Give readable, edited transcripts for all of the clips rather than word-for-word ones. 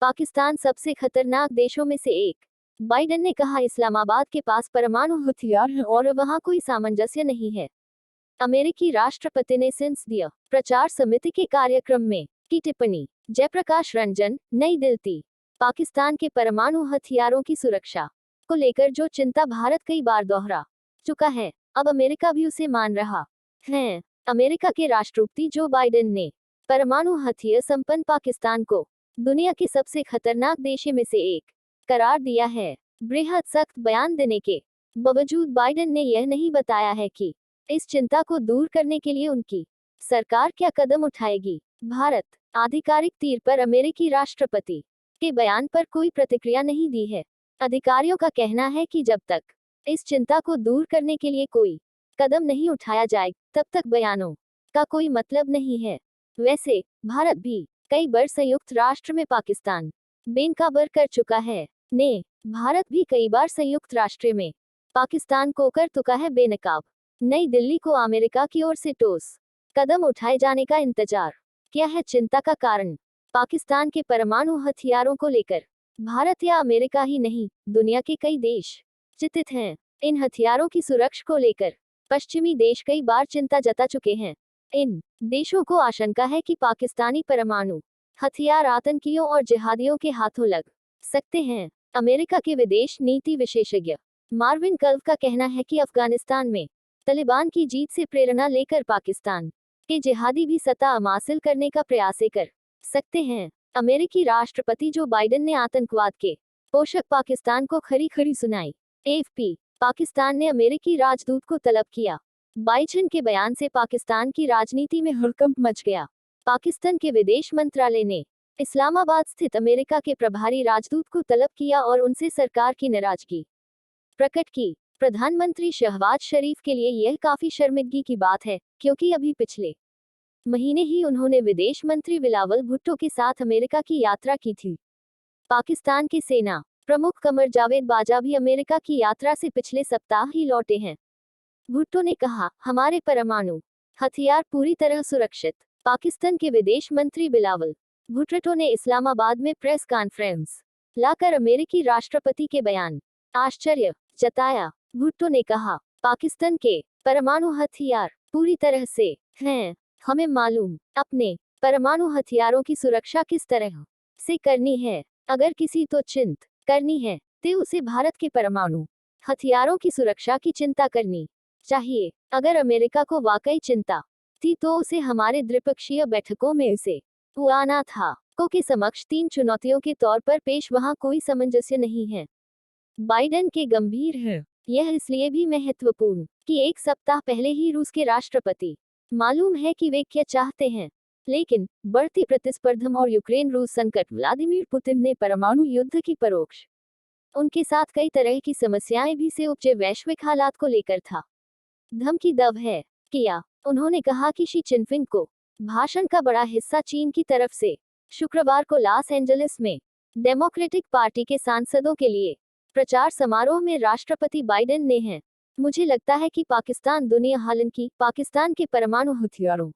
पाकिस्तान सबसे खतरनाक देशों में से एक। बाइडेन ने कहा इस्लामाबाद के पास परमाणु हथियार हैं और वहां कोई सामंजस्य नहीं है। अमेरिकी राष्ट्रपति ने संसदीय प्रचार समिति के कार्यक्रम में की टिप्पणी। जयप्रकाश रंजन, नई दिल्ली। पाकिस्तान के परमाणु हथियारों की सुरक्षा को लेकर जो चिंता भारत कई बार दोहरा चुका है, अब अमेरिका भी उसे मान रहा है। अमेरिका के राष्ट्रपति जो बाइडेन ने परमाणु हथियार संपन्न पाकिस्तान को दुनिया के सबसे खतरनाक देश में से एक करार दिया है। बेहद सख्त बयान देने के बावजूद बाइडेन ने यह नहीं बताया है कि इस चिंता को दूर करने के लिए उनकी सरकार क्या कदम उठाएगी। भारत आधिकारिक तीर पर अमेरिकी राष्ट्रपति के बयान पर कोई प्रतिक्रिया नहीं दी है। अधिकारियों का कहना है कि जब तक इस चिंता को दूर करने के लिए कोई कदम नहीं उठाया जाए, तब तक बयानों का कोई मतलब नहीं है। वैसे भारत भी कई बार संयुक्त राष्ट्र में पाकिस्तान बेनकाब कर चुका है। भारत भी कई बार संयुक्त राष्ट्र में पाकिस्तान को कर चुका है बेनकाब। नई दिल्ली को अमेरिका की ओर से ठोस कदम उठाए जाने का इंतजार। क्या है चिंता का कारण? पाकिस्तान के परमाणु हथियारों को लेकर भारत या अमेरिका ही नहीं, दुनिया के कई देश चिंतित हैं। इन हथियारों की सुरक्षा को लेकर पश्चिमी देश कई बार चिंता जता चुके हैं। इन देशों को आशंका है कि पाकिस्तानी परमाणु हथियार आतंकियों और जिहादियों के हाथों लग सकते हैं। अमेरिका के विदेश नीति विशेषज्ञ मार्विन कल्व का कहना है कि अफगानिस्तान में तालिबान की जीत से प्रेरणा लेकर पाकिस्तान के जिहादी भी सत्ता हासिल करने का प्रयास कर सकते हैं। अमेरिकी राष्ट्रपति जो बाइडेन ने आतंकवाद के पोषक पाकिस्तान को खरी खरी सुनाई। एएफपी पाकिस्तान ने अमेरिकी राजदूत को तलब किया। बाइडेन के बयान से पाकिस्तान की राजनीति में हड़कंप मच गया। पाकिस्तान के विदेश मंत्रालय ने इस्लामाबाद स्थित अमेरिका के प्रभारी राजदूत को तलब किया और उनसे सरकार की नाराजगी प्रकट की। प्रधानमंत्री शहबाज शरीफ के लिए यह काफी शर्मिंदगी की बात है, क्योंकि अभी पिछले महीने ही उन्होंने विदेश मंत्री बिलावल भुट्टो के साथ अमेरिका की यात्रा की थी। पाकिस्तान के सेना प्रमुख कमर जावेद बाजा भी अमेरिका की यात्रा से पिछले सप्ताह ही लौटे हैं। भुट्टो ने कहा, हमारे परमाणु हथियार पूरी तरह सुरक्षित। पाकिस्तान के विदेश मंत्री बिलावल भुट्टो ने इस्लामाबाद में प्रेस कॉन्फ्रेंस लाकर अमेरिकी राष्ट्रपति के बयान आश्चर्य जताया। भुट्टो ने कहा, पाकिस्तान के परमाणु हथियार पूरी तरह से हैं। हमें मालूम अपने परमाणु हथियारों की सुरक्षा किस तरह से करनी है। अगर किसी तो चिंता करनी है तो उसे भारत के परमाणु हथियारों की सुरक्षा की चिंता करनी चाहिए। अगर अमेरिका को वाकई चिंता थी तो उसे हमारे द्विपक्षीय बैठकों में उसे आना था। को के समक्ष 3 चुनौतियों के तौर पर पेश, वहां कोई सामंजस्य नहीं है। बाइडेन के गंभीर है। यह इसलिए भी महत्वपूर्ण कि एक सप्ताह पहले ही रूस के राष्ट्रपति मालूम है कि वे क्या चाहते हैं। लेकिन बढ़ती प्रतिस्पर्धा और यूक्रेन रूस संकट, व्लादिमीर पुतिन ने परमाणु युद्ध की परोक्ष उनके साथ कई तरह की समस्याएं भी से उपजे वैश्विक हालात को लेकर था। धमकी दब है किया। उन्होंने कहा कि शी चिनफिंग को भाषण का बड़ा हिस्सा चीन की तरफ से शुक्रवार को लॉस एंजलिस में डेमोक्रेटिक पार्टी के सांसदों के लिए प्रचार समारोह में राष्ट्रपति बाइडेन ने है। मुझे लगता है कि पाकिस्तान दुनिया हालांकि पाकिस्तान के परमाणु हथियारों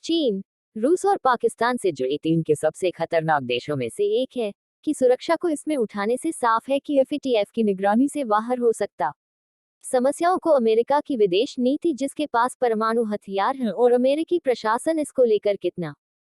चीन, रूस और पाकिस्तान से जुड़े 3 के सबसे खतरनाक देशों में से एक है कि सुरक्षा को इसमें उठाने से साफ है कि एफएटीएफ की निगरानी से बाहर हो सकता समस्याओं को अमेरिका की विदेश नीति, जिसके पास परमाणु हथियार हैं, और अमेरिकी प्रशासन इसको लेकर कितना